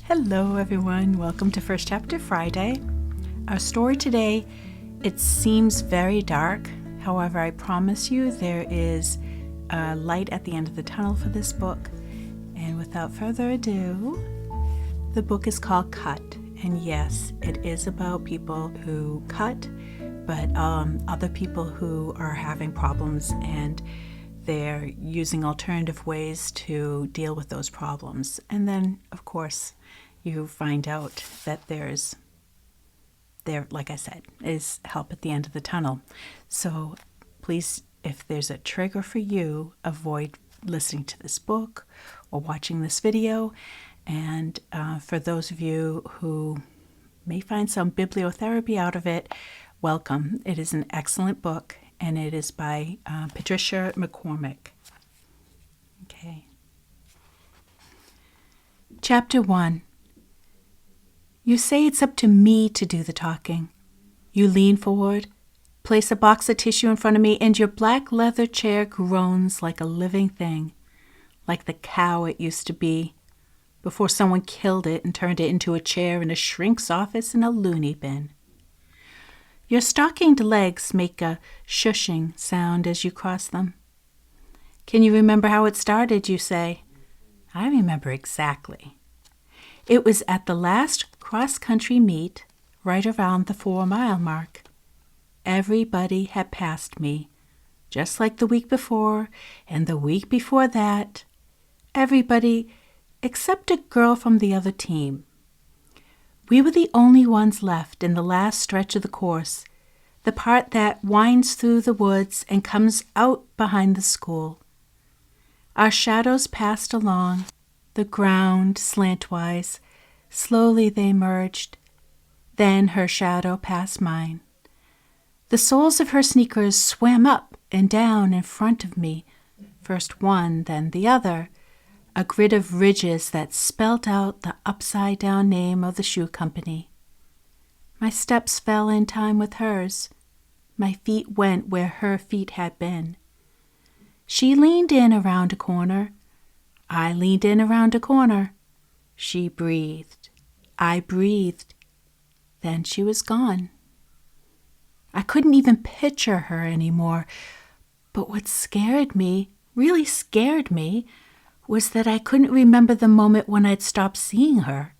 Hello everyone, welcome to First Chapter Friday. Our story today, it seems very dark. However, I promise you there is a light at the end of the tunnel for this book. And without further ado, the book is called Cut. And yes, it is about people who cut, but other people who are having problems and they're using alternative ways to deal with those problems. And then, of course, you find out that there, like I said, is help at the end of the tunnel. So please, if there's a trigger for you, avoid listening to this book or watching this video. And for those of you who may find some bibliotherapy out of it, welcome. It is an excellent book, and it is by Patricia McCormick. Okay. Chapter 1. You say it's up to me to do the talking. You lean forward, place a box of tissue in front of me, and your black leather chair groans like a living thing, like the cow it used to be, before someone killed it and turned it into a chair in a shrink's office in a loony bin. Your stockinged legs make a shushing sound as you cross them. Can you remember how it started, you say? I remember exactly. It was at the last cross-country meet, right around the 4-mile mark. Everybody had passed me, just like the week before and the week before that. Everybody except a girl from the other team. We were the only ones left in the last stretch of the course, the part that winds through the woods and comes out behind the school. Our shadows passed along the ground slantwise. Slowly they merged. Then her shadow passed mine. The soles of her sneakers swam up and down in front of me, first one, then the other, a grid of ridges that spelt out the upside-down name of the shoe company. My steps fell in time with hers. My feet went where her feet had been. She leaned in around a corner. I leaned in around a corner. She breathed. I breathed. Then she was gone. I couldn't even picture her anymore. But what scared me, really scared me, was that I couldn't remember the moment when I'd stopped seeing her.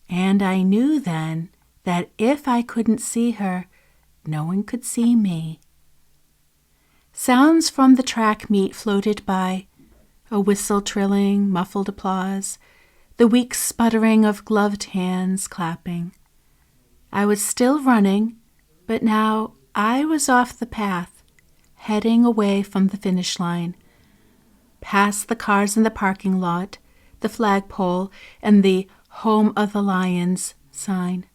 And I knew then that if I couldn't see her, no one could see me. Sounds from the track meet floated by, a whistle trilling, muffled applause, the weak sputtering of gloved hands clapping. I was still running, but now I was off the path, heading away from the finish line, past the cars in the parking lot, the flagpole, and the Home of the Lions sign.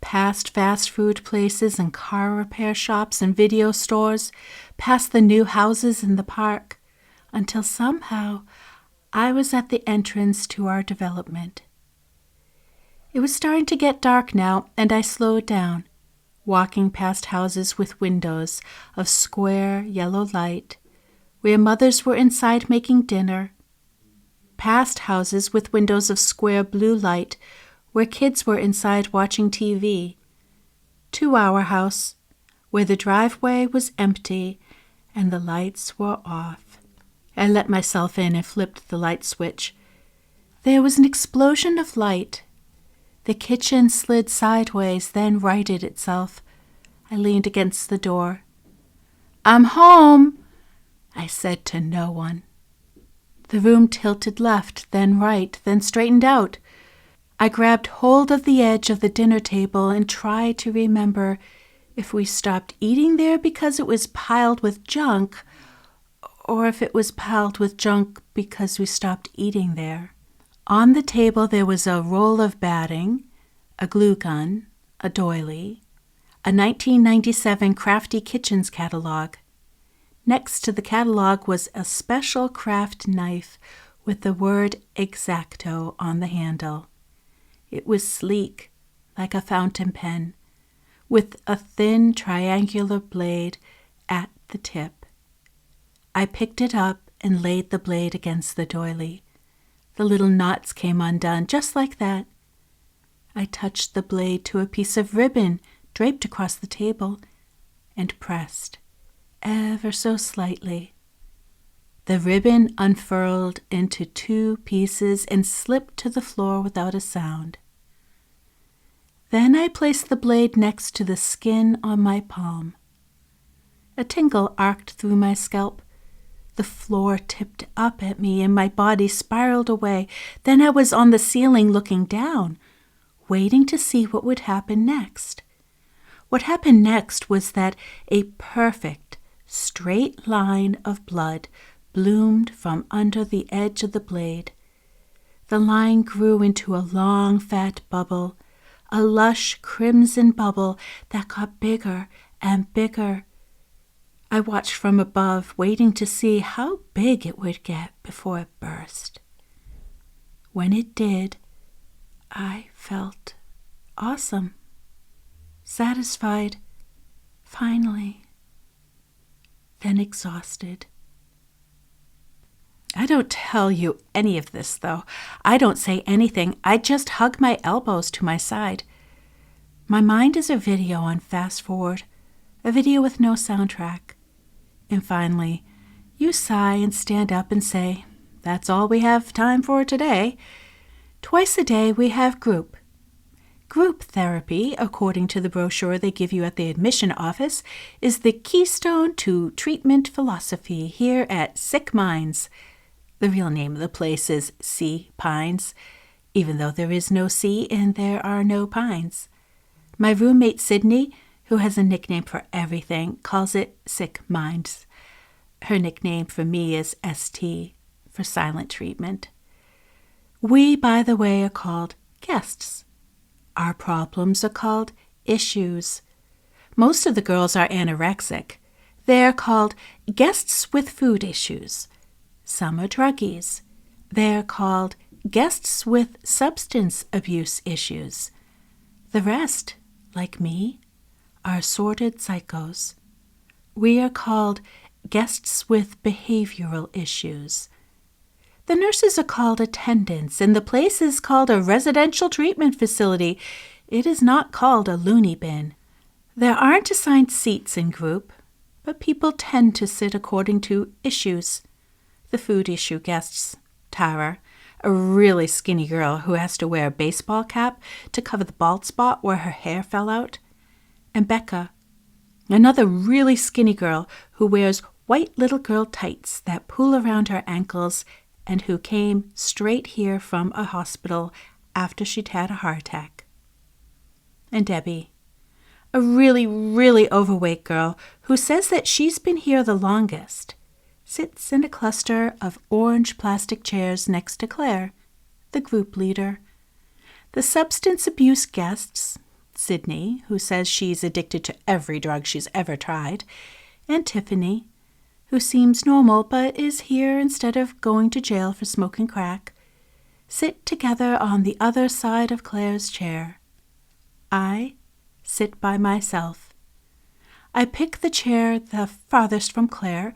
Past fast food places and car repair shops and video stores, past the new houses in the park, until somehow I was at the entrance to our development. It was starting to get dark now, and I slowed down, walking past houses with windows of square yellow light, where mothers were inside making dinner, past houses with windows of square blue light, where kids were inside watching TV, to our house, where the driveway was empty and the lights were off. I let myself in and flipped the light switch. There was an explosion of light. The kitchen slid sideways, then righted itself. I leaned against the door. "I'm home," I said to no one. The room tilted left, then right, then straightened out. I grabbed hold of the edge of the dinner table and tried to remember if we stopped eating there because it was piled with junk, or if it was piled with junk because we stopped eating there. On the table there was a roll of batting, a glue gun, a doily, a 1997 Crafty Kitchens catalog. Next to the catalog was a special craft knife with the word X-Acto on the handle. It was sleek, like a fountain pen, with a thin triangular blade at the tip. I picked it up and laid the blade against the doily. The little knots came undone just like that. I touched the blade to a piece of ribbon draped across the table and pressed ever so slightly. The ribbon unfurled into 2 pieces and slipped to the floor without a sound. Then I placed the blade next to the skin on my palm. A tingle arced through my scalp. The floor tipped up at me and my body spiraled away. Then I was on the ceiling looking down, waiting to see what would happen next. What happened next was that a perfect, straight line of blood bloomed from under the edge of the blade. The line grew into a long, fat bubble, a lush crimson bubble that got bigger and bigger. I watched from above, waiting to see how big it would get before it burst. When it did, I felt awesome, satisfied, finally, then exhausted. I don't tell you any of this, though. I don't say anything. I just hug my elbows to my side. My mind is a video on fast forward, a video with no soundtrack. And finally, you sigh and stand up and say, "That's all we have time for today." Twice a day we have group. Group therapy, according to the brochure they give you at the admission office, is the keystone to treatment philosophy here at Sick Minds. The real name of the place is Sea Pines, even though there is no sea and there are no pines. My roommate Sydney, who has a nickname for everything, calls it Sick Minds. Her nickname for me is ST, for silent treatment. We, by the way, are called guests. Our problems are called issues. Most of the girls are anorexic. They're called guests with food issues. Some are druggies. They're called guests with substance abuse issues. The rest, like me, are assorted psychos. We are called guests with behavioral issues. The nurses are called attendants, and the place is called a residential treatment facility. It is not called a loony bin. There aren't assigned seats in group, but people tend to sit according to issues. The food issue guests, Tara, a really skinny girl who has to wear a baseball cap to cover the bald spot where her hair fell out, and Becca, another really skinny girl who wears white little girl tights that pull around her ankles and who came straight here from a hospital after she'd had a heart attack. And Debbie, a really, really overweight girl who says that she's been here the longest, sits in a cluster of orange plastic chairs next to Claire, the group leader. The substance abuse guests, Sydney, who says she's addicted to every drug she's ever tried, and Tiffany, who seems normal but is here instead of going to jail for smoking crack, sit together on the other side of Claire's chair. I sit by myself. I pick the chair the farthest from Claire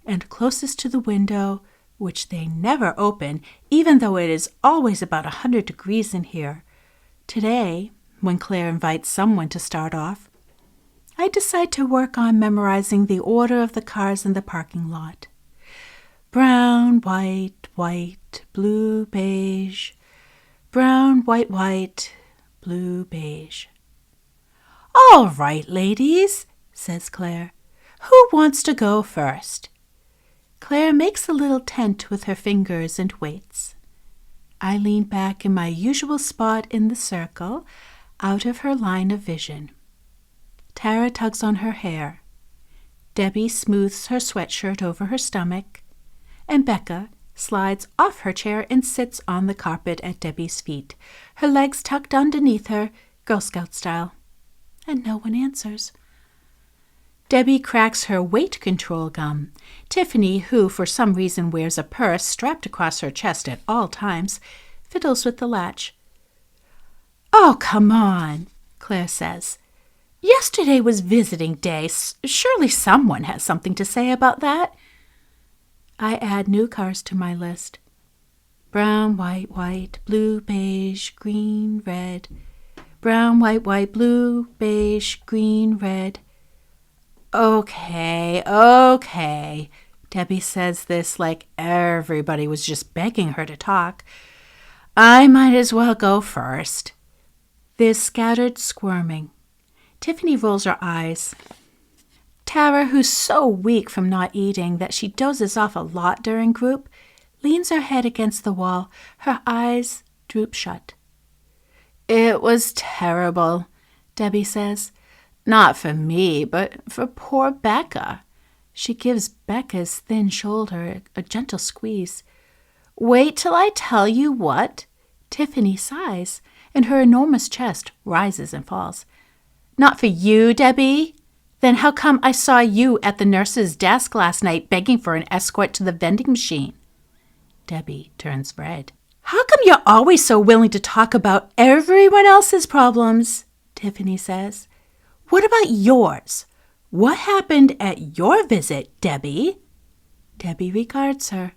and closest to the window, which they never open, even though it is always about 100 degrees in here. Today, when Claire invites someone to start off, I decide to work on memorizing the order of the cars in the parking lot. Brown, white, white, blue, beige. Brown, white, white, blue, beige. "All right, ladies," says Claire. "Who wants to go first?" Claire makes a little tent with her fingers and waits. I lean back in my usual spot in the circle, out of her line of vision. Tara tugs on her hair. Debbie smooths her sweatshirt over her stomach, and Becca slides off her chair and sits on the carpet at Debbie's feet, her legs tucked underneath her, Girl Scout style. And no one answers. Debbie cracks her weight control gum. Tiffany, who for some reason wears a purse strapped across her chest at all times, fiddles with the latch. "Oh, come on," Claire says. "Yesterday was visiting day. Surely someone has something to say about that." I add new cars to my list. Brown, white, blue, beige, green, red. Brown, white, blue, beige, green, red. Okay. Debbie says this like everybody was just begging her to talk. I might as well go first. There's scattered squirming. Tiffany rolls her eyes. Tara, who's so weak from not eating that she dozes off a lot during group, leans her head against the wall. Her eyes droop shut. It was terrible, Debbie says. Not for me, but for poor Becca. She gives Becca's thin shoulder a gentle squeeze. Wait till I tell you what. Tiffany sighs, and her enormous chest rises and falls. Not for you, Debbie? Then how come I saw you at the nurse's desk last night begging for an escort to the vending machine? Debbie turns red. How come you're always so willing to talk about everyone else's problems? Tiffany says. What about yours? What happened at your visit, Debbie? Debbie regards her.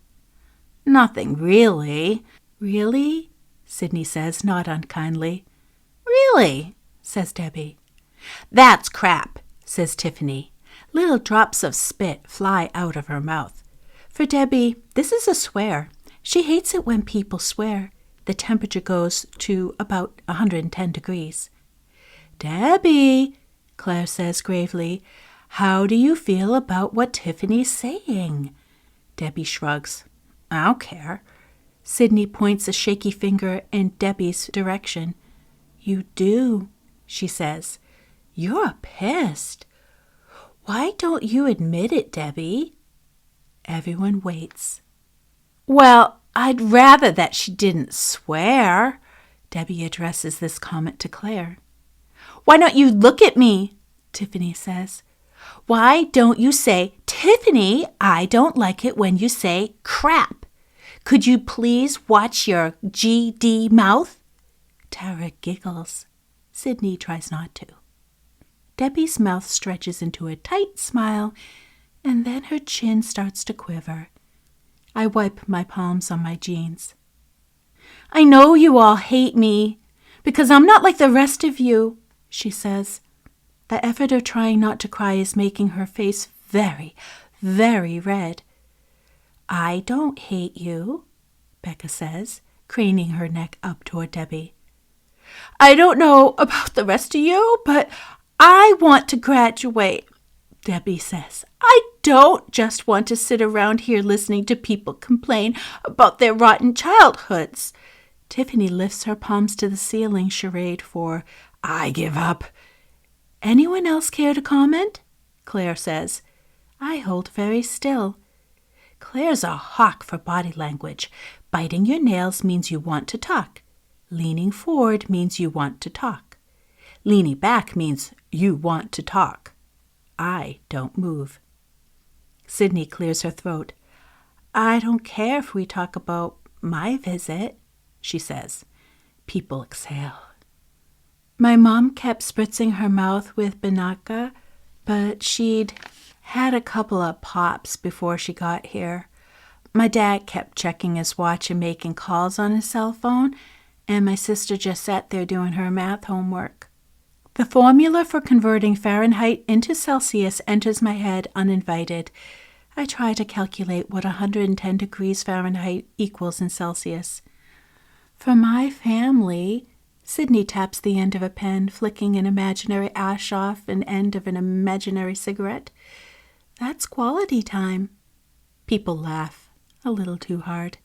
Nothing really. Really? Sydney says, not unkindly. Really? Says Debbie. That's crap, says Tiffany. Little drops of spit fly out of her mouth. For Debbie, this is a swear. She hates it when people swear. The temperature goes to about 110 degrees. Debbie, Claire says gravely, how do you feel about what Tiffany's saying? Debbie shrugs. I don't care. Sydney points a shaky finger in Debbie's direction. You do, she says. You're pissed. Why don't you admit it, Debbie? Everyone waits. Well, I'd rather that she didn't swear. Debbie addresses this comment to Claire. Why don't you look at me? Tiffany says. Why don't you say, Tiffany, I don't like it when you say crap. Could you please watch your GD mouth? Tara giggles. Sydney tries not to. Debbie's mouth stretches into a tight smile, and then her chin starts to quiver. I wipe my palms on my jeans. I know you all hate me, because I'm not like the rest of you, she says. The effort of trying not to cry is making her face very, very red. I don't hate you, Becca says, craning her neck up toward Debbie. I don't know about the rest of you, but I want to graduate, Debbie says. I don't just want to sit around here listening to people complain about their rotten childhoods. Tiffany lifts her palms to the ceiling charade for I give up. Anyone else care to comment? Claire says. I hold very still. Claire's a hawk for body language. Biting your nails means you want to talk. Leaning forward means you want to talk. Leaning back means you want to talk. I don't move. Sydney clears her throat. I don't care if we talk about my visit, she says. People exhale. My mom kept spritzing her mouth with Binaca, but she'd had a couple of pops before she got here. My dad kept checking his watch and making calls on his cell phone, and my sister just sat there doing her math homework. The formula for converting Fahrenheit into Celsius enters my head uninvited. I try to calculate what 110 degrees Fahrenheit equals in Celsius. For my family, Sydney taps the end of a pen, flicking an imaginary ash off an end of an imaginary cigarette. That's quality time. People laugh, a little too hard.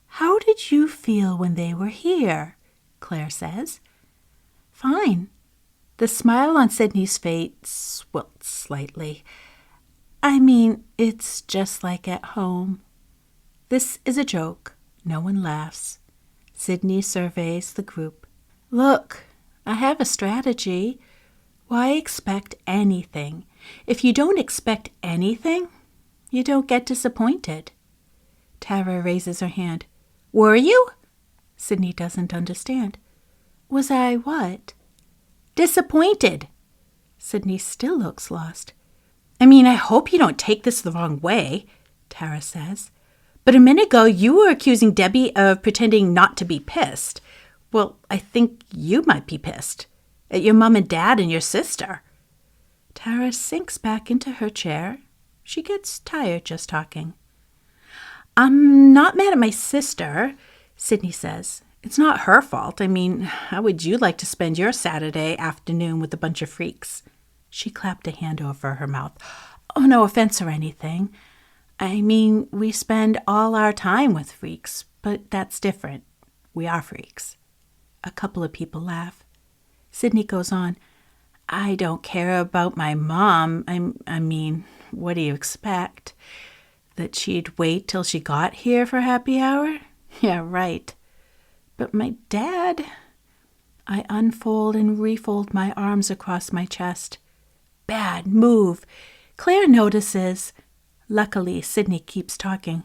How did you feel when they were here? Claire says. Fine. The smile on Sydney's face wilts slightly. I mean, it's just like at home. This is a joke. No one laughs. Sydney surveys the group. Look, I have a strategy. Why expect anything? If you don't expect anything, you don't get disappointed. Tara raises her hand. Were you? Sydney doesn't understand. Was I what? Disappointed. Sydney still looks lost. I mean, I hope you don't take this the wrong way, Tara says. But a minute ago, you were accusing Debbie of pretending not to be pissed. Well, I think you might be pissed at your mom and dad and your sister. Tara sinks back into her chair. She gets tired just talking. I'm not mad at my sister, Sydney says. It's not her fault. I mean, how would you like to spend your Saturday afternoon with a bunch of freaks? She clapped a hand over her mouth. Oh, no offense or anything. I mean, we spend all our time with freaks, but that's different. We are freaks. A couple of people laugh. Sydney goes on, I don't care about my mom. I mean, what do you expect? That she'd wait till she got here for happy hour? Yeah, right. But my dad... I unfold and refold my arms across my chest. Bad move. Claire notices. Luckily, Sydney keeps talking.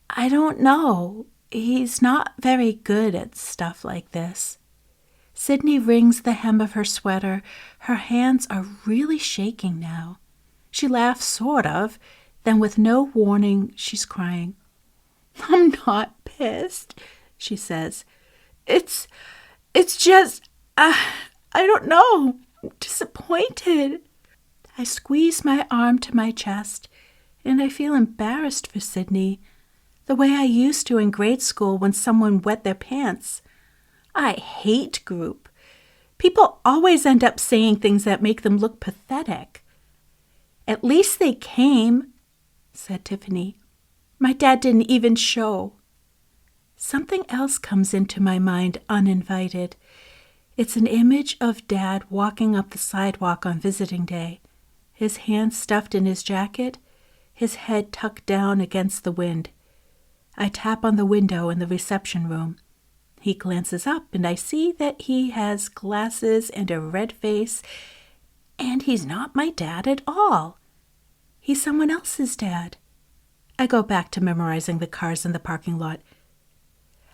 I don't know. He's not very good at stuff like this. Sydney wrings the hem of her sweater. Her hands are really shaking now. She laughs, sort of. Then with no warning, she's crying. I'm not pissed, she says. It's just, I don't know, disappointed. I squeeze my arm to my chest, and I feel embarrassed for Sydney, the way I used to in grade school when someone wet their pants. I hate group. People always end up saying things that make them look pathetic. At least they came, said Tiffany. My dad didn't even show. Something else comes into my mind uninvited. It's an image of Dad walking up the sidewalk on visiting day, his hands stuffed in his jacket, his head tucked down against the wind. I tap on the window in the reception room. He glances up, and I see that he has glasses and a red face, and he's not my dad at all. He's someone else's dad. I go back to memorizing the cars in the parking lot.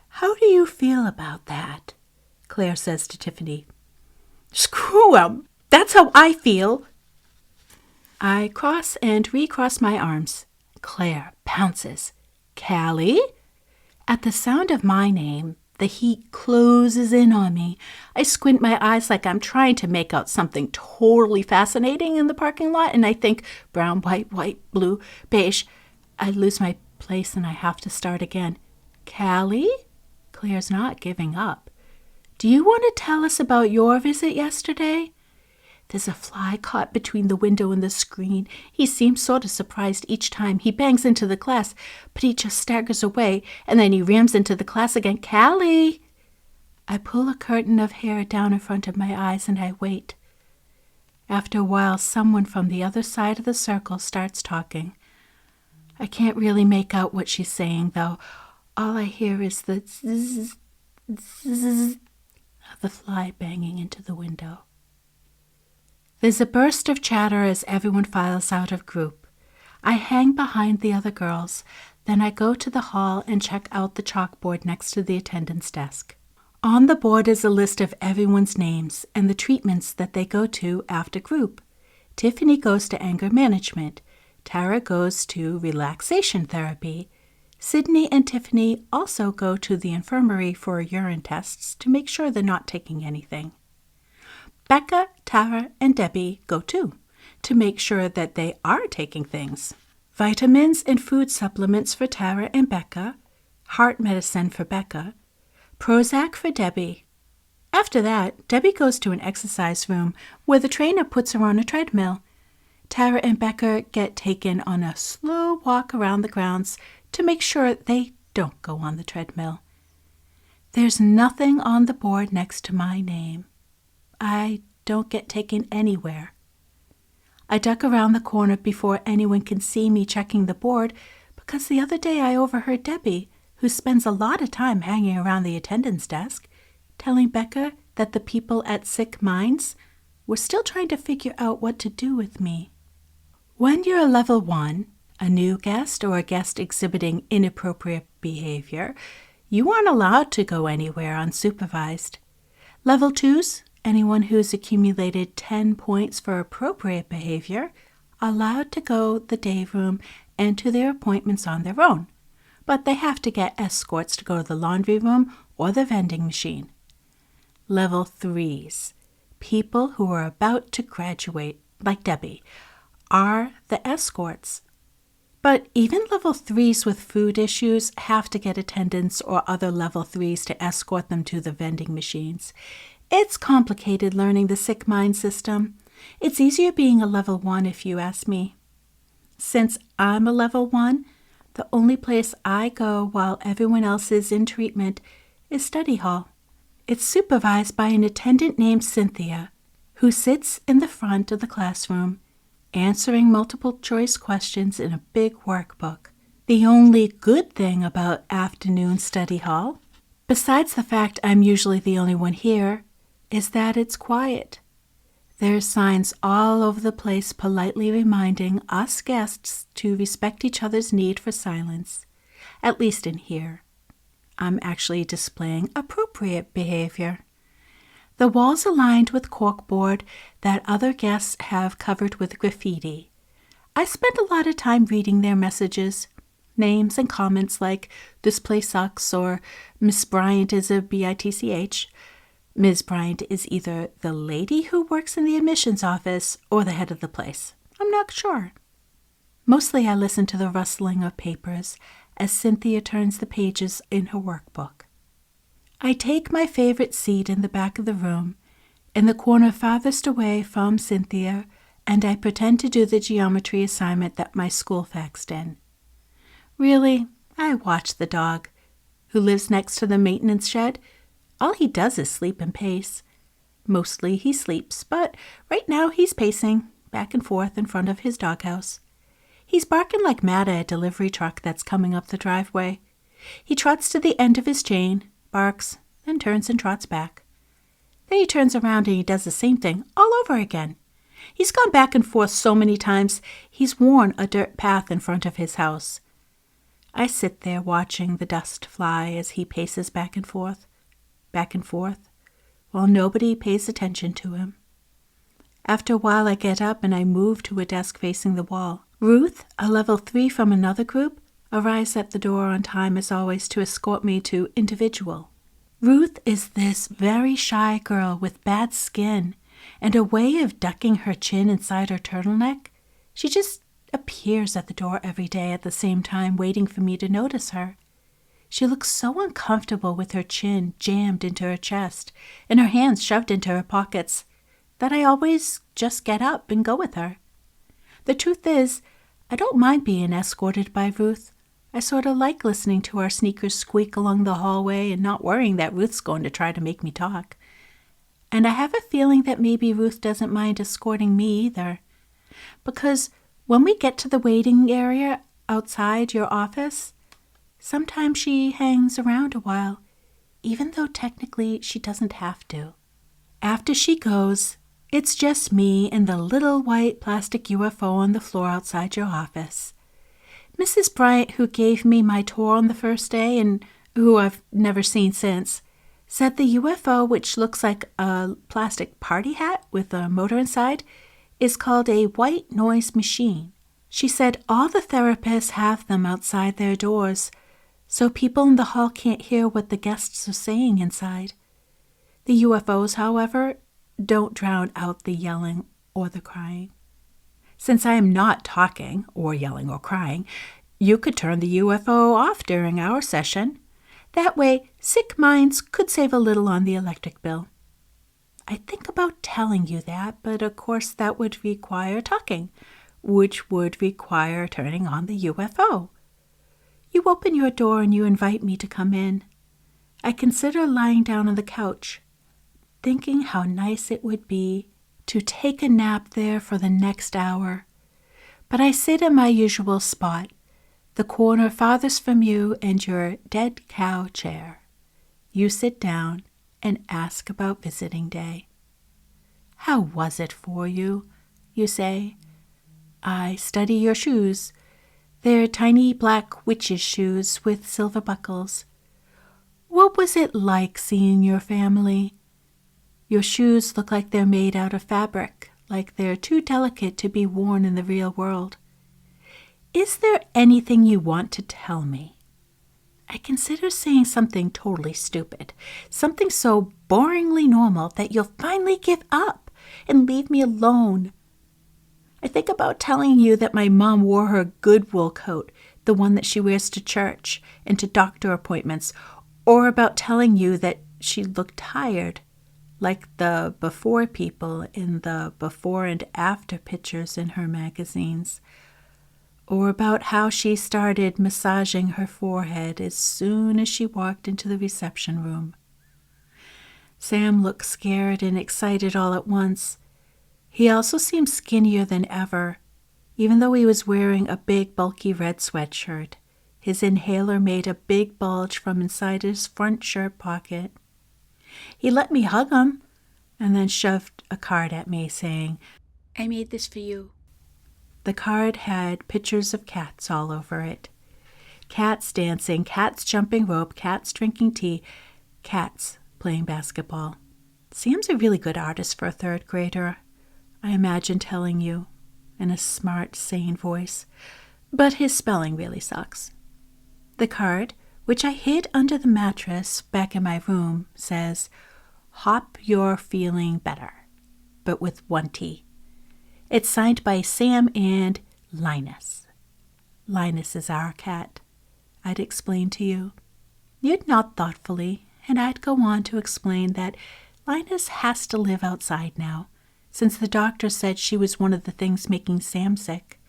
How do you feel about that? Claire says to Tiffany. Screw 'em. That's how I feel. I cross and recross my arms. Claire pounces. Callie? At the sound of my name, the heat closes in on me. I squint my eyes like I'm trying to make out something totally fascinating in the parking lot, and I think brown, white, blue, beige. I lose my place and I have to start again. Callie? Claire's not giving up. Do you want to tell us about your visit yesterday? There's a fly caught between the window and the screen. He seems sort of surprised each time. He bangs into the class, but he just staggers away, and then he rams into the class again. Callie! I pull a curtain of hair down in front of my eyes, and I wait. After a while, someone from the other side of the circle starts talking. I can't really make out what she's saying, though. All I hear is the zzz, zzz of the fly banging into the window. There's a burst of chatter as everyone files out of group. I hang behind the other girls, then I go to the hall and check out the chalkboard next to the attendance desk. On the board is a list of everyone's names and the treatments that they go to after group. Tiffany goes to anger management. Tara goes to relaxation therapy. Sydney and Tiffany also go to the infirmary for urine tests to make sure they're not taking anything. Becca, Tara, and Debbie go too, to make sure that they are taking things. Vitamins and food supplements for Tara and Becca, heart medicine for Becca, Prozac for Debbie. After that, Debbie goes to an exercise room where the trainer puts her on a treadmill. Tara and Becca get taken on a slow walk around the grounds to make sure they don't go on the treadmill. There's nothing on the board next to my name. I don't get taken anywhere. I duck around the corner before anyone can see me checking the board because the other day I overheard Debbie, who spends a lot of time hanging around the attendance desk, telling Becca that the people at Sick Minds were still trying to figure out what to do with me. When you're a level 1, a new guest or a guest exhibiting inappropriate behavior, you aren't allowed to go anywhere unsupervised. Level 2s, anyone who's accumulated 10 points for appropriate behavior, allowed to go the day room and to their appointments on their own. but they have to get escorts to go to the laundry room or the vending machine. Level 3s, people who are about to graduate, like Debbie, are the escorts. But even level 3s with food issues have to get attendants or other level 3s to escort them to the vending machines. It's complicated learning the sick mind system. It's easier being a level 1 if you ask me. Since I'm a level 1, the only place I go while everyone else is in treatment is study hall. It's supervised by an attendant named Cynthia, who sits in the front of the classroom, answering multiple choice questions in a big workbook. The only good thing about afternoon study hall, besides the fact I'm usually the only one here, is that it's quiet. There's signs all over the place politely reminding us guests to respect each other's need for silence, at least in here. I'm actually displaying appropriate behavior. The walls are lined with corkboard that other guests have covered with graffiti. I spend a lot of time reading their messages, names and comments like, "This place sucks," or "Miss Bryant is a bitch." Ms. Bryant is either the lady who works in the admissions office or the head of the place. I'm not sure. Mostly I listen to the rustling of papers as Cynthia turns the pages in her workbook. I take my favorite seat in the back of the room, in the corner farthest away from Cynthia, and I pretend to do the geometry assignment that my school faxed in. Really, I watch the dog, who lives next to the maintenance shed. All he does is sleep and pace. Mostly he sleeps, but right now he's pacing back and forth in front of his doghouse. He's barking like mad at a delivery truck that's coming up the driveway. He trots to the end of his chain, barks, then turns and trots back. Then he turns around and he does the same thing all over again. He's gone back and forth so many times, he's worn a dirt path in front of his house. I sit there watching the dust fly as he paces back and forth, while nobody pays attention to him. After a while, I get up and I move to a desk facing the wall. Ruth, a level 3 from another group, arrives at the door on time as always to escort me to individual. Ruth is this very shy girl with bad skin and a way of ducking her chin inside her turtleneck. She just appears at the door every day at the same time, waiting for me to notice her. She looks so uncomfortable with her chin jammed into her chest and her hands shoved into her pockets that I always just get up and go with her. The truth is, I don't mind being escorted by Ruth. I sort of like listening to our sneakers squeak along the hallway and not worrying that Ruth's going to try to make me talk. And I have a feeling that maybe Ruth doesn't mind escorting me either. Because when we get to the waiting area outside your office, sometimes she hangs around a while, even though technically she doesn't have to. After she goes, it's just me and the little white plastic UFO on the floor outside your office. Mrs. Bryant, who gave me my tour on the first day and who I've never seen since, said the UFO, which looks like a plastic party hat with a motor inside, is called a white noise machine. She said all the therapists have them outside their doors, so people in the hall can't hear what the guests are saying inside. The UFOs, however, don't drown out the yelling or the crying. Since I am not talking or yelling or crying, you could turn the UFO off during our session. That way, sick minds could save a little on the electric bill. I think about telling you that, but of course that would require talking, which would require turning on the UFO. You open your door and you invite me to come in. I consider lying down on the couch, thinking how nice it would be to take a nap there for the next hour. But I sit in my usual spot, the corner farthest from you and your dead cow chair. You sit down and ask about visiting day. How was it for you? You say. I study your shoes. They're tiny black witch's shoes with silver buckles. What was it like seeing your family? Your shoes look like they're made out of fabric, like they're too delicate to be worn in the real world. Is there anything you want to tell me? I consider saying something totally stupid, something so boringly normal that you'll finally give up and leave me alone. I think about telling you that my mom wore her good wool coat, the one that she wears to church and to doctor appointments, or about telling you that she looked tired, like the before people in the before and after pictures in her magazines, or about how she started massaging her forehead as soon as she walked into the reception room. Sam looked scared and excited all at once. He also seemed skinnier than ever, even though he was wearing a big, bulky red sweatshirt. His inhaler made a big bulge from inside his front shirt pocket. He let me hug him and then shoved a card at me saying, "I made this for you." The card had pictures of cats all over it. Cats dancing, cats jumping rope, cats drinking tea, cats playing basketball. Sam's a really good artist for a third grader, I imagine telling you, in a smart, sane voice. But his spelling really sucks. The card, which I hid under the mattress back in my room, says, "Hop you're feeling better," but with one T. It's signed by Sam and Linus. Linus is our cat, I'd explain to you. You'd nod thoughtfully, and I'd go on to explain that Linus has to live outside now, since the doctor said she was one of the things making Sam sick.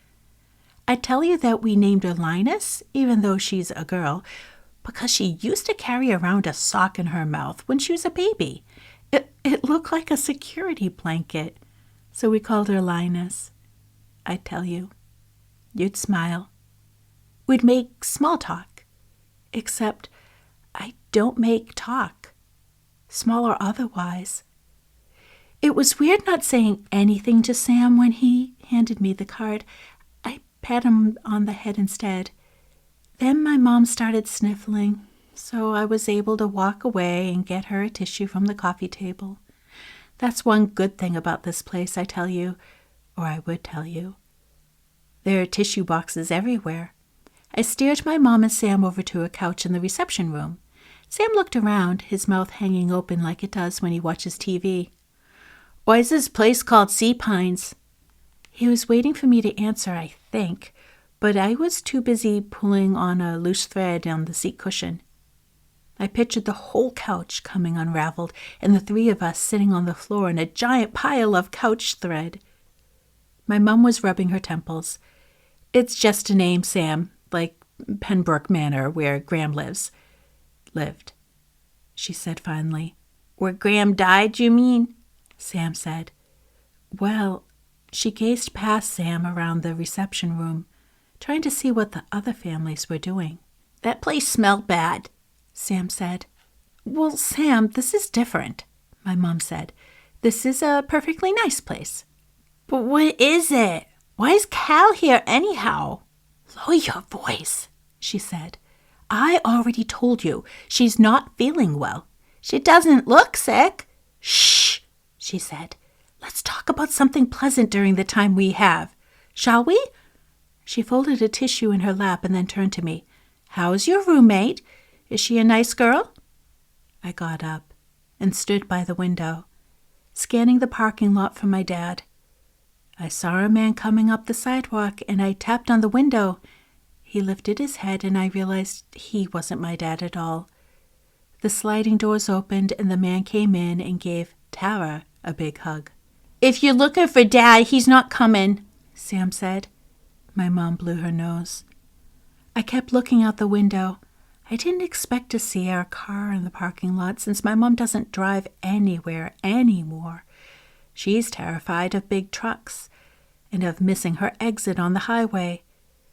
I'd tell you that we named her Linus, even though she's a girl, because she used to carry around a sock in her mouth when she was a baby. It looked like a security blanket, so we called her Linus. I'd tell you. You'd smile. We'd make small talk, except I don't make talk, small or otherwise. It was weird not saying anything to Sam when he handed me the card. I pat him on the head instead. Then my mom started sniffling, so I was able to walk away and get her a tissue from the coffee table. That's one good thing about this place, I tell you, or I would tell you. There are tissue boxes everywhere. I steered my mom and Sam over to a couch in the reception room. Sam looked around, his mouth hanging open like it does when he watches TV. "Why is this place called Sea Pines?" He was waiting for me to answer, I think, but I was too busy pulling on a loose thread on the seat cushion. I pictured the whole couch coming unraveled and the three of us sitting on the floor in a giant pile of couch thread. My mum was rubbing her temples. "It's just a name, Sam, like Pembroke Manor, where Graham lived, she said finally. "Where Graham died, you mean?" Sam said. Well, she gazed past Sam around the reception room, trying to see what the other families were doing. "That place smelled bad," Sam said. "Well, Sam, this is different," my mom said. "This is a perfectly nice place." "But what is it? Why is Cal here anyhow?" "Lower your voice," she said. "I already told you she's not feeling well." "She doesn't look sick." "Shh," she said. "Let's talk about something pleasant during the time we have. Shall we?" She folded a tissue in her lap and then turned to me. "How's your roommate? Is she a nice girl?" I got up and stood by the window, scanning the parking lot for my dad. I saw a man coming up the sidewalk, and I tapped on the window. He lifted his head, and I realized he wasn't my dad at all. The sliding doors opened, and the man came in and gave Tara a big hug. "If you're looking for Dad, he's not coming," Sam said. My mom blew her nose. I kept looking out the window. I didn't expect to see our car in the parking lot since my mom doesn't drive anywhere anymore. She's terrified of big trucks and of missing her exit on the highway.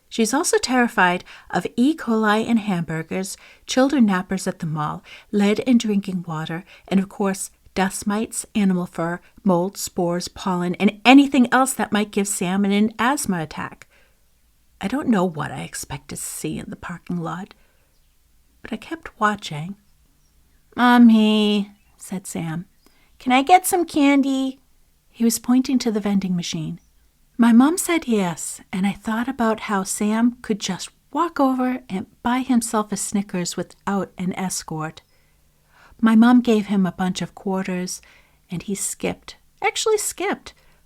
She's also terrified of E. coli and hamburgers, children nappers at the mall, lead in drinking water, and of course, dust mites, animal fur, mold, spores, pollen, and anything else that might give Sam an asthma attack. I don't know what I expect to see in the parking lot, but I kept watching. "Mommy," said Sam, "can I get some candy?" He was pointing to the vending machine. My mom said yes, and I thought about how Sam could just walk over and buy himself a Snickers without an escort. My mom gave him a bunch of quarters, and he skipped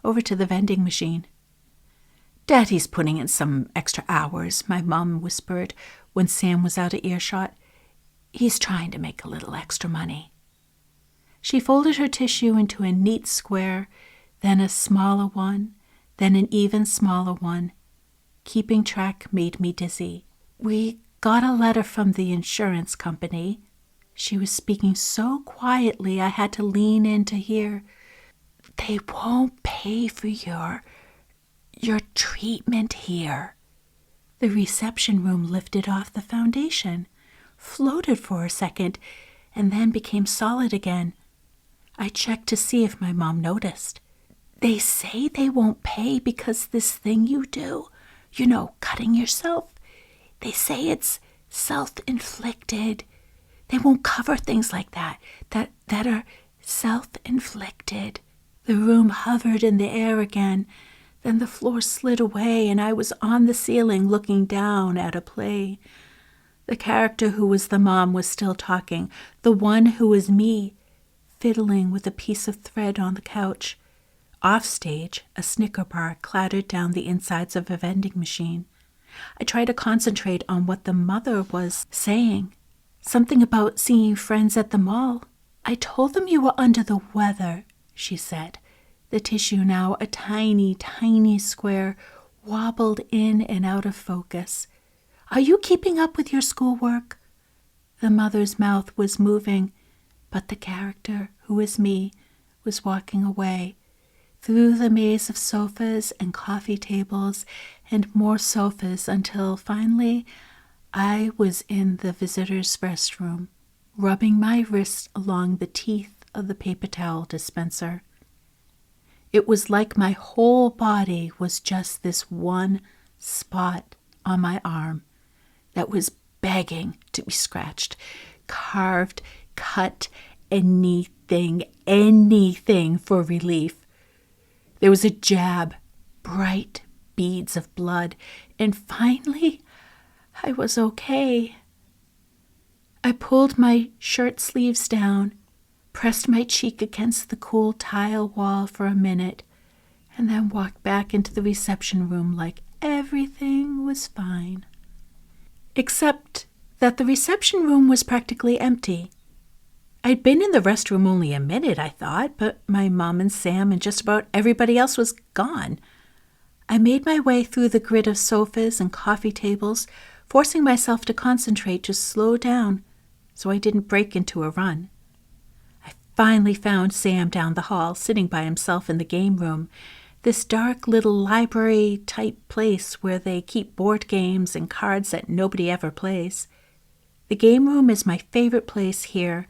over to the vending machine. "Daddy's putting in some extra hours," my mom whispered when Sam was out of earshot. "He's trying to make a little extra money." She folded her tissue into a neat square, then a smaller one, then an even smaller one. Keeping track made me dizzy. "We got a letter from the insurance company." She was speaking so quietly I had to lean in to hear. "They won't pay for your treatment here." The reception room lifted off the foundation, floated for a second, and then became solid again. I checked to see if my mom noticed. "They say they won't pay because this thing you do, cutting yourself, they say it's self-inflicted. They won't cover things like that are self-inflicted." The room hovered in the air again. Then the floor slid away, and I was on the ceiling looking down at a play. The character who was the mom was still talking, the one who was me, fiddling with a piece of thread on the couch. Offstage, a Snicker bar clattered down the insides of a vending machine. I tried to concentrate on what the mother was saying. Something about seeing friends at the mall. "I told them you were under the weather," she said. The tissue, now a tiny, tiny square, wobbled in and out of focus. "Are you keeping up with your schoolwork?" The mother's mouth was moving, but the character, who was me, was walking away, through the maze of sofas and coffee tables and more sofas until finally I was in the visitor's restroom, rubbing my wrist along the teeth of the paper towel dispenser. It was like my whole body was just this one spot on my arm that was begging to be scratched, carved, cut, anything for relief. There was a jab, bright beads of blood, and finally I was okay. I pulled my shirt sleeves down, pressed my cheek against the cool tile wall for a minute, and then walked back into the reception room like everything was fine. Except that the reception room was practically empty. I'd been in the restroom only a minute, I thought, but my mom and Sam and just about everybody else was gone. I made my way through the grid of sofas and coffee tables, forcing myself to concentrate to slow down so I didn't break into a run. I finally found Sam down the hall, sitting by himself in the game room, this dark little library-type place where they keep board games and cards that nobody ever plays. The game room is my favorite place here.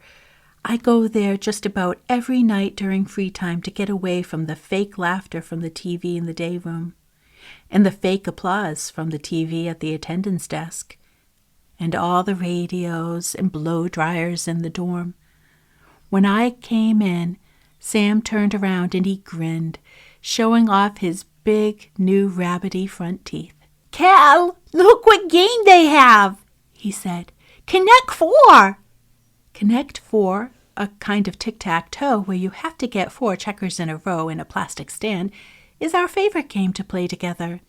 I go there just about every night during free time to get away from the fake laughter from the TV in the day room, and the fake applause from the TV at the attendance desk, and all the radios and blow dryers in the dorm. When I came in, Sam turned around and he grinned, showing off his big, new rabbity front teeth. "Cal, look what game they have," he said. "Connect 4. Connect 4, a kind of tic-tac-toe where you have to get 4 checkers in a row in a plastic stand, is our favorite game to play together.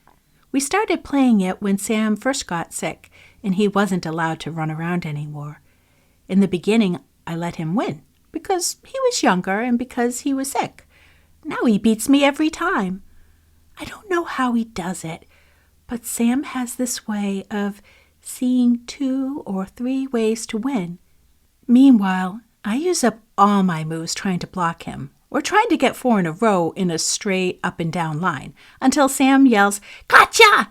We started playing it when Sam first got sick, and he wasn't allowed to run around anymore. In the beginning, I let him win, because he was younger and because he was sick. Now he beats me every time. I don't know how he does it, but Sam has this way of seeing 2 or 3 ways to win. Meanwhile, I use up all my moves trying to block him, or trying to get 4 in a row in a straight up and down line, until Sam yells, "Gotcha!"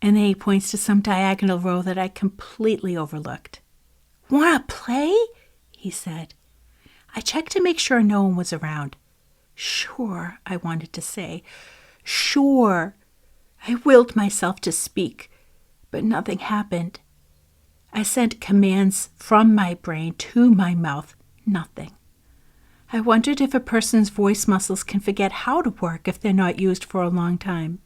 and then he points to some diagonal row that I completely overlooked. "Want to play?" he said. I checked to make sure no one was around. "Sure," I wanted to say. "Sure." I willed myself to speak, but nothing happened. I sent commands from my brain to my mouth. Nothing. I wondered if a person's voice muscles can forget how to work if they're not used for a long time.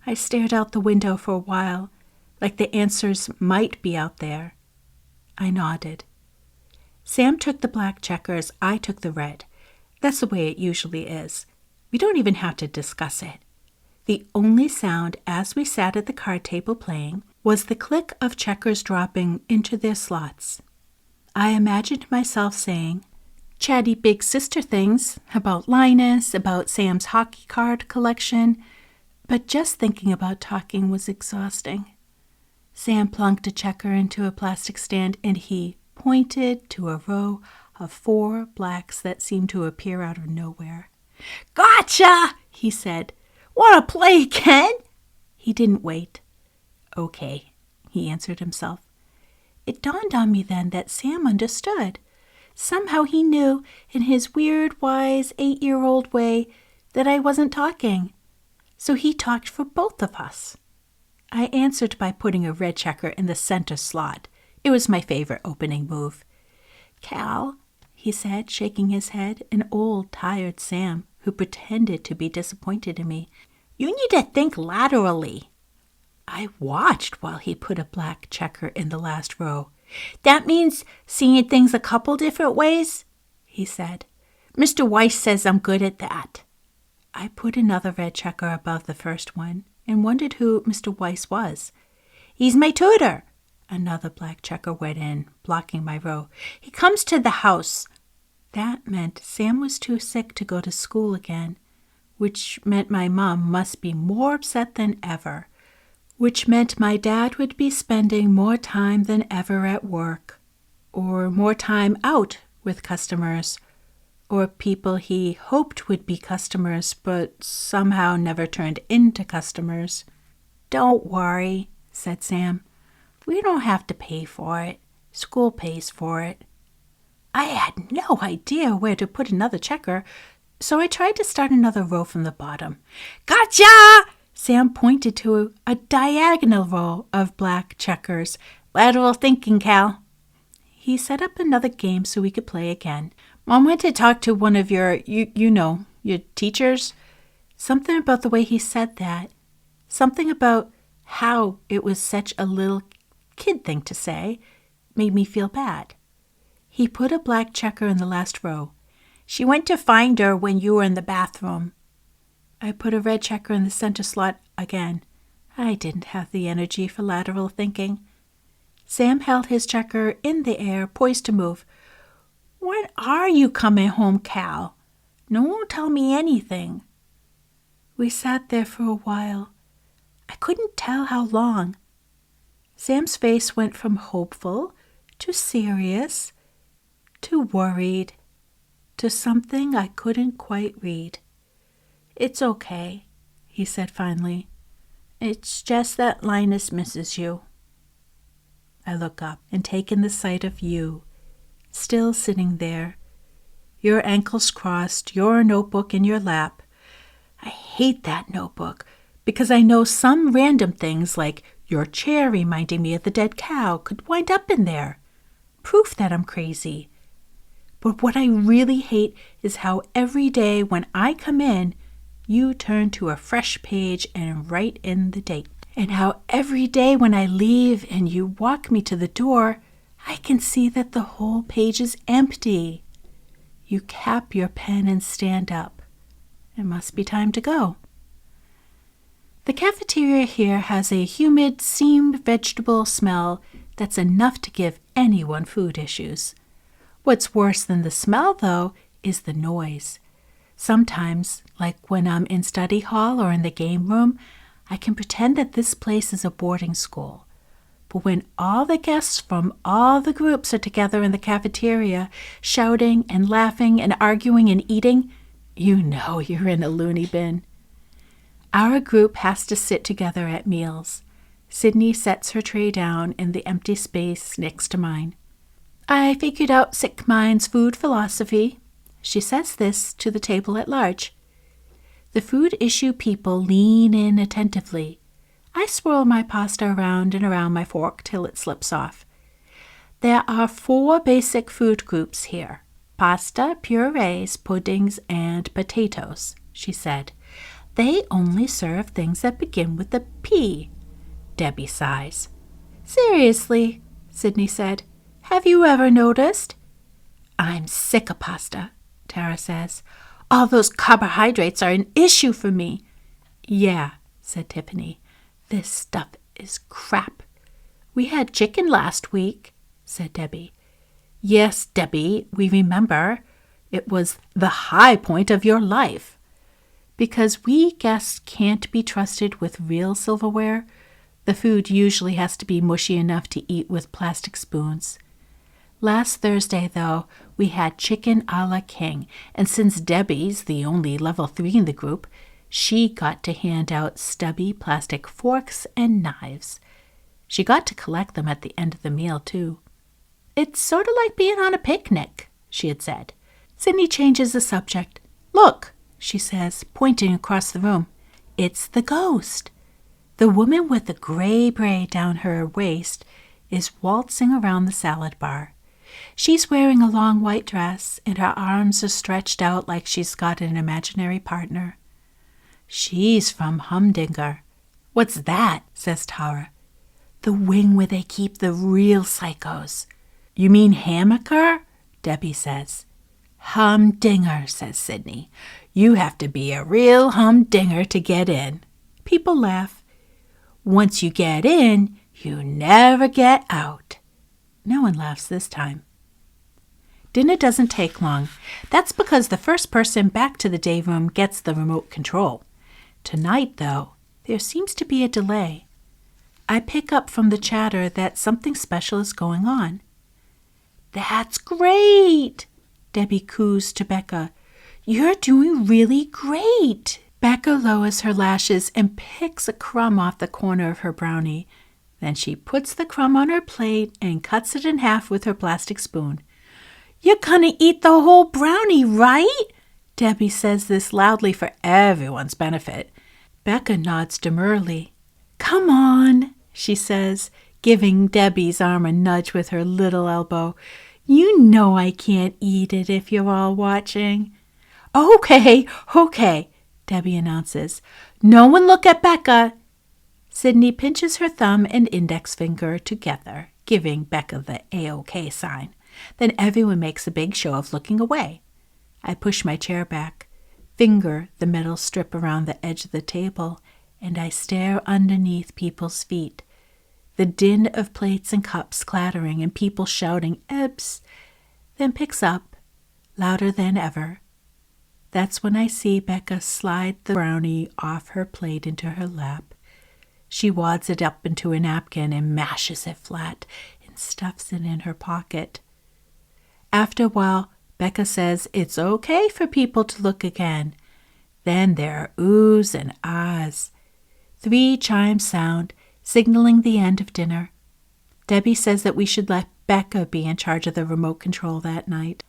I stared out the window for a while, like the answers might be out there. I nodded. Sam took the black checkers, I took the red. That's the way it usually is. We don't even have to discuss it. The only sound as we sat at the card table playing was the click of checkers dropping into their slots. I imagined myself saying chatty big sister things about Linus, about Sam's hockey card collection, but just thinking about talking was exhausting. Sam plunked a checker into a plastic stand and he pointed to a row of 4 blacks that seemed to appear out of nowhere. "Gotcha!" he said. "Want to play again?" He didn't wait. "Okay," he answered himself. It dawned on me then that Sam understood. Somehow he knew, in his weird, wise 8-year-old way, that I wasn't talking. So he talked for both of us. I answered by putting a red checker in the center slot. It was my favorite opening move. "Cal," he said, shaking his head, an old, tired Sam who pretended to be disappointed in me. "You need to think laterally." I watched while he put a black checker in the last row. "That means seeing things a couple different ways," he said. "Mr. Weiss says I'm good at that." I put another red checker above the first one and wondered who Mr. Weiss was. "He's my tutor." Another black checker went in, blocking my row. "He comes to the house." That meant Sam was too sick to go to school again, which meant my mom must be more upset than ever, which meant my dad would be spending more time than ever at work, or more time out with customers, or people he hoped would be customers but somehow never turned into customers. "Don't worry," said Sam. "We don't have to pay for it. School pays for it." I had no idea where to put another checker, so I tried to start another row from the bottom. "Gotcha!" Sam pointed to a diagonal row of black checkers. "Lateral thinking, Cal." He set up another game so we could play again. "Mom went to talk to one of your teachers." Something about the way he said that. Something about how it was such a little kid thing to say made me feel bad. He put a black checker in the last row. "She went to find her when you were in the bathroom." I put a red checker in the center slot again. I didn't have the energy for lateral thinking. Sam held his checker in the air, poised to move. "When are you coming home, Cal? No one will tell me anything." We sat there for a while. I couldn't tell how long. Sam's face went from hopeful to serious to worried to something I couldn't quite read. "It's okay," he said finally. "It's just that Linus misses you." I look up and take in the sight of you, still sitting there, your ankles crossed, your notebook in your lap. I hate that notebook because I know some random things like your chair reminding me of the dead cow could wind up in there. Proof that I'm crazy. But what I really hate is how every day when I come in, you turn to a fresh page and write in the date. And how every day when I leave and you walk me to the door, I can see that the whole page is empty. You cap your pen and stand up. It must be time to go. The cafeteria here has a humid, steamed vegetable smell that's enough to give anyone food issues. What's worse than the smell, though, is the noise. Sometimes, like when I'm in study hall or in the game room, I can pretend that this place is a boarding school. But when all the guests from all the groups are together in the cafeteria, shouting and laughing and arguing and eating, you know you're in a loony bin. Our group has to sit together at meals. Sydney sets her tray down in the empty space next to mine. "I figured out sick mind's food philosophy." She says this to the table at large. The food issue people lean in attentively. I swirl my pasta around and around my fork till it slips off. "There are 4 basic food groups here: pasta, purees, puddings, and potatoes," she said. "They only serve things that begin with a P. Debbie sighs. Seriously, Sydney said, have you ever noticed? I'm sick of pasta, Tara says. All those carbohydrates are an issue for me. Yeah, said Tiffany. This stuff is crap. We had chicken last week, said Debbie. Yes, Debbie, we remember. It was the high point of your life. Because we guests can't be trusted with real silverware, the food usually has to be mushy enough to eat with plastic spoons. Last Thursday, though, we had chicken a la king, and since Debbie's the only level 3 in the group, she got to hand out stubby plastic forks and knives. She got to collect them at the end of the meal, too. It's sort of like being on a picnic, she had said. Sydney changes the subject. Look, she says, pointing across the room. It's the ghost. The woman with the gray braid down her waist is waltzing around the salad bar. She's wearing a long white dress, and her arms are stretched out like she's got an imaginary partner. She's from Humdinger. What's that? Says Tara. The wing where they keep the real psychos. You mean Hammaker? Debbie says. Humdinger, says Sydney. You have to be a real humdinger to get in. People laugh. Once you get in, you never get out. No one laughs this time. Dinner doesn't take long. That's because the first person back to the day room gets the remote control. Tonight, though, there seems to be a delay. I pick up from the chatter that something special is going on. That's great, Debbie coos to Becca. You're doing really great. Becca lowers her lashes and picks a crumb off the corner of her brownie. Then she puts the crumb on her plate and cuts it in half with her plastic spoon. You're gonna eat the whole brownie, right? Debbie says this loudly for everyone's benefit. Becca nods demurely. Come on, she says, giving Debbie's arm a nudge with her little elbow. You know I can't eat it if you're all watching. Okay, Debbie announces. No one look at Becca. Sydney pinches her thumb and index finger together, giving Becca the A-OK sign. Then everyone makes a big show of looking away. I push my chair back, finger the metal strip around the edge of the table, and I stare underneath people's feet. The din of plates and cups clattering and people shouting "Ebbs," then picks up, louder than ever. That's when I see Becca slide the brownie off her plate into her lap. She wads it up into a napkin and mashes it flat and stuffs it in her pocket. After a while, Becca says it's okay for people to look again. Then there are oohs and ahs. 3 chimes sound, signaling the end of dinner. Debbie says that we should let Becca be in charge of the remote control that night.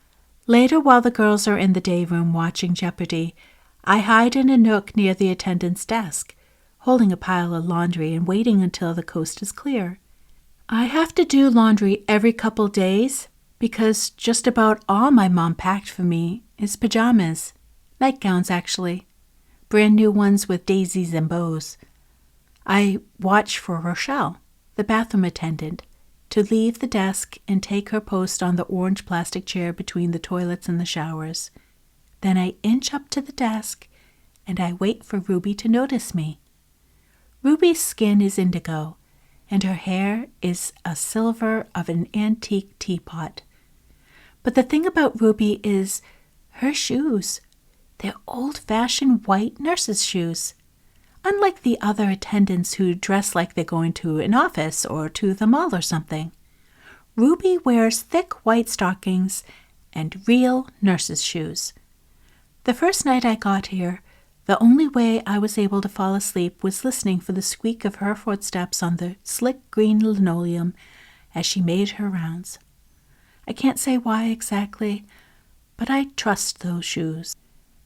Later, while the girls are in the day room watching Jeopardy, I hide in a nook near the attendant's desk, holding a pile of laundry and waiting until the coast is clear. I have to do laundry every couple days because just about all my mom packed for me is pajamas. Nightgowns, actually. Brand new ones with daisies and bows. I watch for Rochelle, the bathroom attendant, to leave the desk and take her post on the orange plastic chair between the toilets and the showers. Then I inch up to the desk and I wait for Ruby to notice me. Ruby's skin is indigo, and her hair is a silver of an antique teapot. But the thing about Ruby is her shoes. They're old-fashioned white nurse's shoes. Unlike the other attendants who dress like they're going to an office or to the mall or something, Ruby wears thick white stockings and real nurse's shoes. The first night I got here, the only way I was able to fall asleep was listening for the squeak of her footsteps on the slick green linoleum as she made her rounds. I can't say why exactly, but I trust those shoes.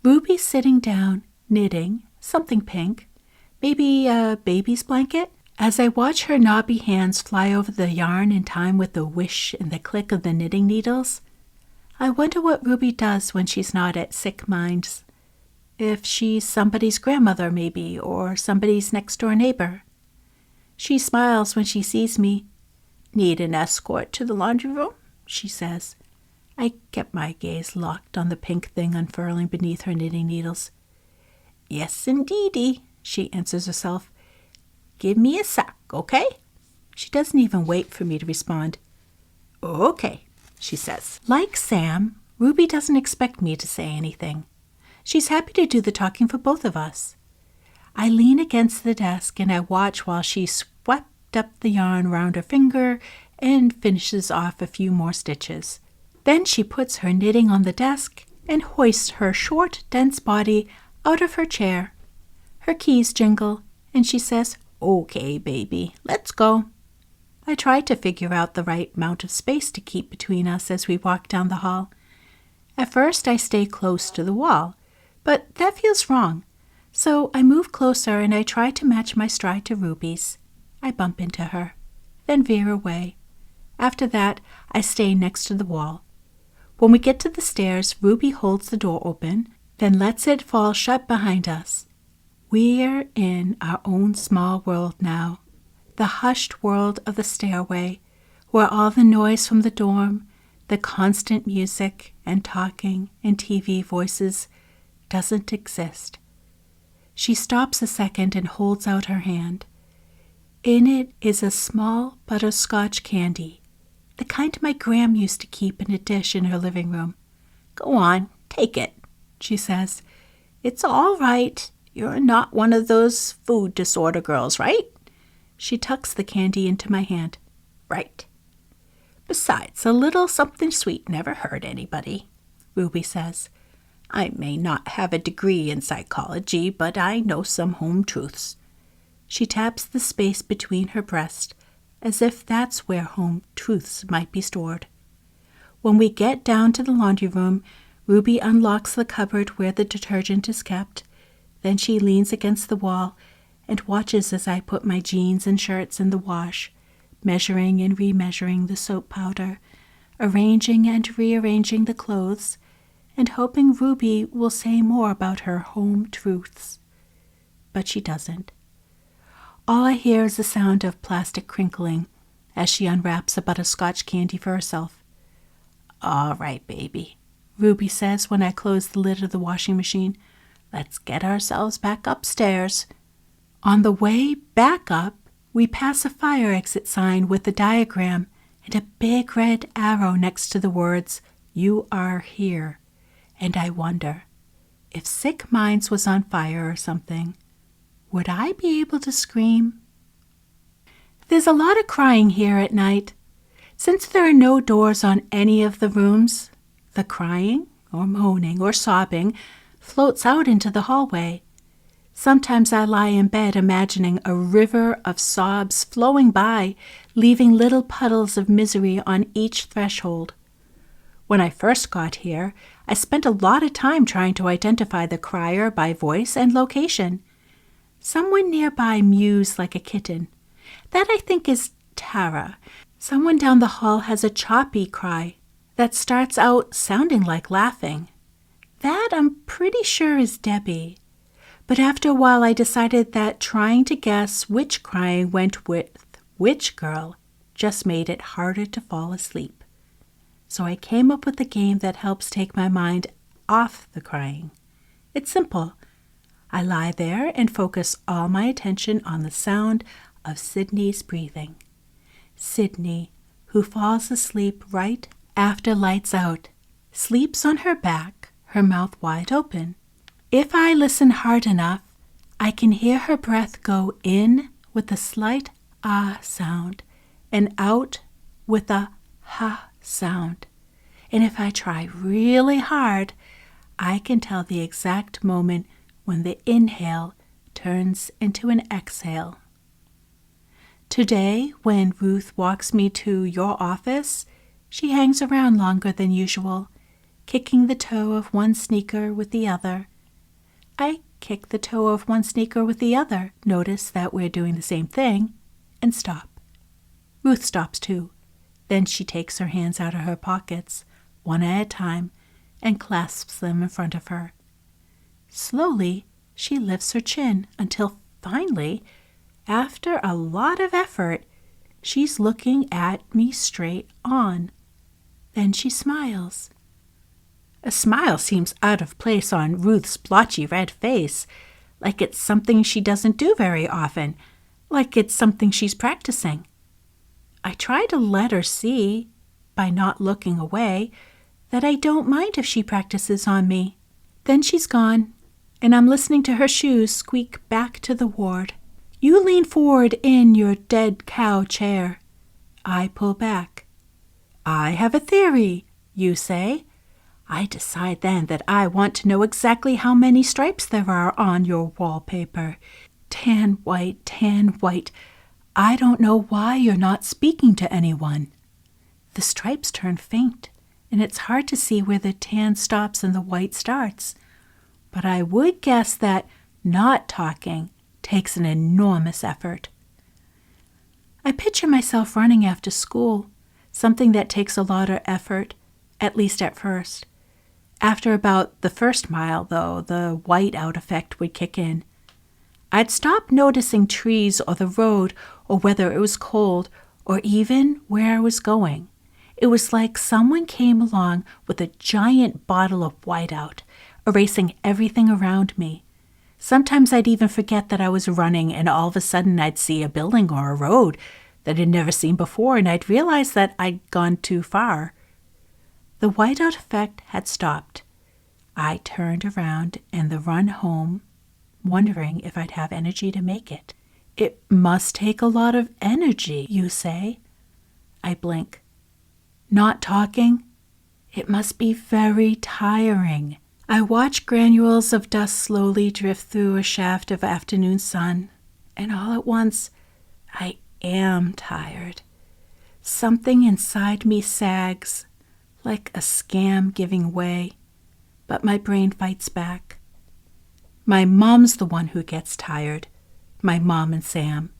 Ruby's sitting down, knitting, something pink, maybe a baby's blanket. As I watch her knobby hands fly over the yarn in time with the whish and the click of the knitting needles, I wonder what Ruby does when she's not at sick minds. If she's somebody's grandmother, maybe, or somebody's next-door neighbor. She smiles when she sees me. "Need an escort to the laundry room?" she says. I kept my gaze locked on the pink thing unfurling beneath her knitting needles. "Yes, indeedy," she answers herself. "Give me a sec, okay?" She doesn't even wait for me to respond. "Okay," she says. Like Sam, Ruby doesn't expect me to say anything. She's happy to do the talking for both of us. I lean against the desk and I watch while she swept up the yarn round her finger and finishes off a few more stitches. Then she puts her knitting on the desk and hoists her short, dense body out of her chair. Her keys jingle, and she says, "Okay, baby, let's go." I try to figure out the right amount of space to keep between us as we walk down the hall. At first, I stay close to the wall, but that feels wrong. So I move closer and I try to match my stride to Ruby's. I bump into her, then veer away. After that, I stay next to the wall. When we get to the stairs, Ruby holds the door open, then lets it fall shut behind us. We're in our own small world now, the hushed world of the stairway, where all the noise from the dorm, the constant music and talking and TV voices doesn't exist. She stops a second and holds out her hand. In it is a small butterscotch candy, the kind my Gram used to keep in a dish in her living room. "Go on, take it," she says. "It's all right. You're not one of those food disorder girls, right?" She tucks the candy into my hand. "Right. Besides, a little something sweet never hurt anybody," Ruby says. "I may not have a degree in psychology, but I know some home truths." She taps the space between her breasts, as if that's where home truths might be stored. When we get down to the laundry room, Ruby unlocks the cupboard where the detergent is kept. Then she leans against the wall and watches as I put my jeans and shirts in the wash, measuring and remeasuring the soap powder, arranging and rearranging the clothes, and hoping Ruby will say more about her home truths. But she doesn't. All I hear is the sound of plastic crinkling as she unwraps a butterscotch candy for herself. "All right, baby," Ruby says when I close the lid of the washing machine. "Let's get ourselves back upstairs." On the way back up, we pass a fire exit sign with a diagram and a big red arrow next to the words, "You are here." And I wonder, if Sick Minds was on fire or something, would I be able to scream? There's a lot of crying here at night. Since there are no doors on any of the rooms, the crying, or moaning, or sobbing floats out into the hallway. Sometimes I lie in bed imagining a river of sobs flowing by, leaving little puddles of misery on each threshold. When I first got here, I spent a lot of time trying to identify the crier by voice and location. Someone nearby mews like a kitten. That, I think, is Tara. Someone down the hall has a choppy cry that starts out sounding like laughing. That, I'm pretty sure, is Debbie. But after a while I decided that trying to guess which crying went with which girl just made it harder to fall asleep. So I came up with a game that helps take my mind off the crying. It's simple. I lie there and focus all my attention on the sound of Sydney's breathing. Sydney, who falls asleep right after lights out, sleeps on her back, her mouth wide open. If I listen hard enough, I can hear her breath go in with a slight ah sound and out with a ha sound. And if I try really hard, I can tell the exact moment when the inhale turns into an exhale. Today, when Ruth walks me to your office, she hangs around longer than usual, kicking the toe of one sneaker with the other. I kick the toe of one sneaker with the other, notice that we're doing the same thing, and stop. Ruth stops too. Then she takes her hands out of her pockets, one at a time, and clasps them in front of her. Slowly, she lifts her chin until finally, after a lot of effort, she's looking at me straight on. Then she smiles. A smile seems out of place on Ruth's blotchy red face, like it's something she doesn't do very often, like it's something she's practicing. I try to let her see, by not looking away, that I don't mind if she practices on me. Then she's gone, and I'm listening to her shoes squeak back to the ward. You lean forward in your dead cow chair. I pull back. I have a theory, you say. I decide then that I want to know exactly how many stripes there are on your wallpaper. Tan white, tan white. I don't know why you're not speaking to anyone. The stripes turn faint, and it's hard to see where the tan stops and the white starts. But I would guess that not talking takes an enormous effort. I picture myself running after school, something that takes a lot of effort, at least at first. After about the first mile, though, the whiteout effect would kick in. I'd stop noticing trees or the road or whether it was cold or even where I was going. It was like someone came along with a giant bottle of whiteout, erasing everything around me. Sometimes I'd even forget that I was running, and all of a sudden I'd see a building or a road that I'd never seen before, and I'd realize that I'd gone too far. The whiteout effect had stopped. I turned around and the run home, wondering if I'd have energy to make it. It must take a lot of energy, you say. I blink. Not talking? It must be very tiring. I watch granules of dust slowly drift through a shaft of afternoon sun, and all at once, I am tired. Something inside me sags, like a scam giving way, but my brain fights back. My mom's the one who gets tired, my mom and Sam.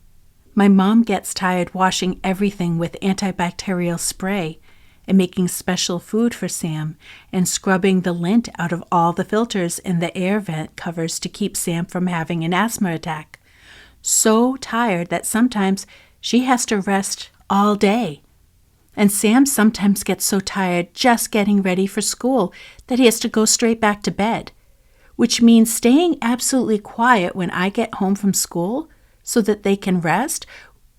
My mom gets tired washing everything with antibacterial spray and making special food for Sam and scrubbing the lint out of all the filters in the air vent covers to keep Sam from having an asthma attack. So tired that sometimes she has to rest all day. And Sam sometimes gets so tired just getting ready for school that he has to go straight back to bed, which means staying absolutely quiet when I get home from school so that they can rest,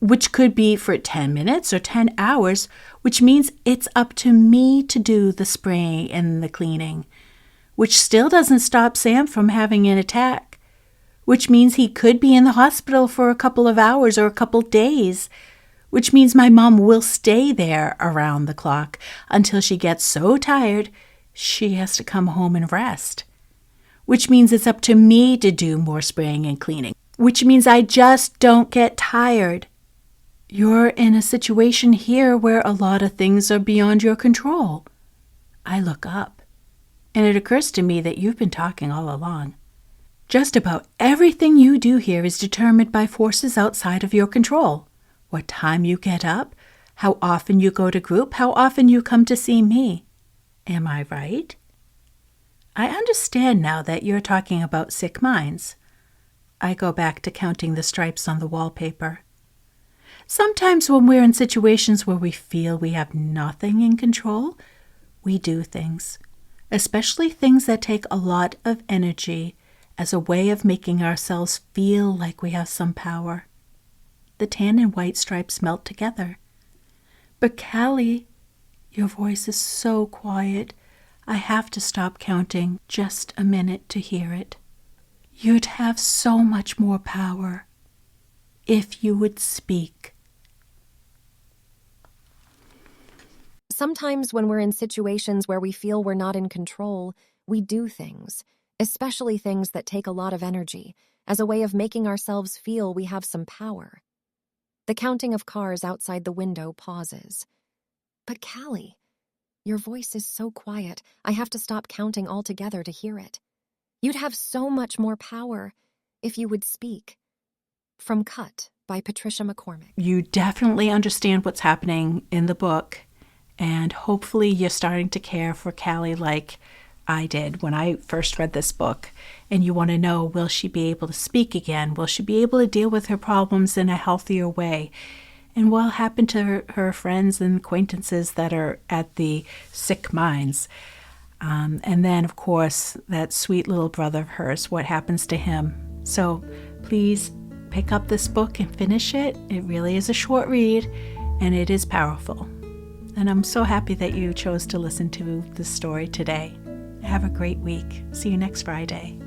which could be for 10 minutes or 10 hours, which means it's up to me to do the spraying and the cleaning, which still doesn't stop Sam from having an attack, which means he could be in the hospital for a couple of hours or a couple days, which means my mom will stay there around the clock until she gets so tired she has to come home and rest, which means it's up to me to do more spraying and cleaning, which means I just don't get tired. You're in a situation here where a lot of things are beyond your control. I look up, and it occurs to me that you've been talking all along. Just about everything you do here is determined by forces outside of your control. What time you get up, how often you go to group, how often you come to see me. Am I right? I understand now that you're talking about sick minds. I go back to counting the stripes on the wallpaper. Sometimes when we're in situations where we feel we have nothing in control, we do things, especially things that take a lot of energy as a way of making ourselves feel like we have some power. The tan and white stripes melt together. But Callie, your voice is so quiet, I have to stop counting just a minute to hear it. You'd have so much more power if you would speak. Sometimes when we're in situations where we feel we're not in control, we do things, especially things that take a lot of energy, as a way of making ourselves feel we have some power. The counting of cars outside the window pauses. But Callie, your voice is so quiet, I have to stop counting altogether to hear it. You'd have so much more power if you would speak. From Cut by Patricia McCormick. You definitely understand what's happening in the book, and hopefully you're starting to care for Callie like I did when I first read this book. And you want to know, will she be able to speak again? Will she be able to deal with her problems in a healthier way? And what will happen to her friends and acquaintances that are at the sick minds? And then, of course, that sweet little brother of hers, what happens to him? So please pick up this book and finish it. It really is a short read, and it is powerful. And I'm so happy that you chose to listen to this story today. Have a great week. See you next Friday.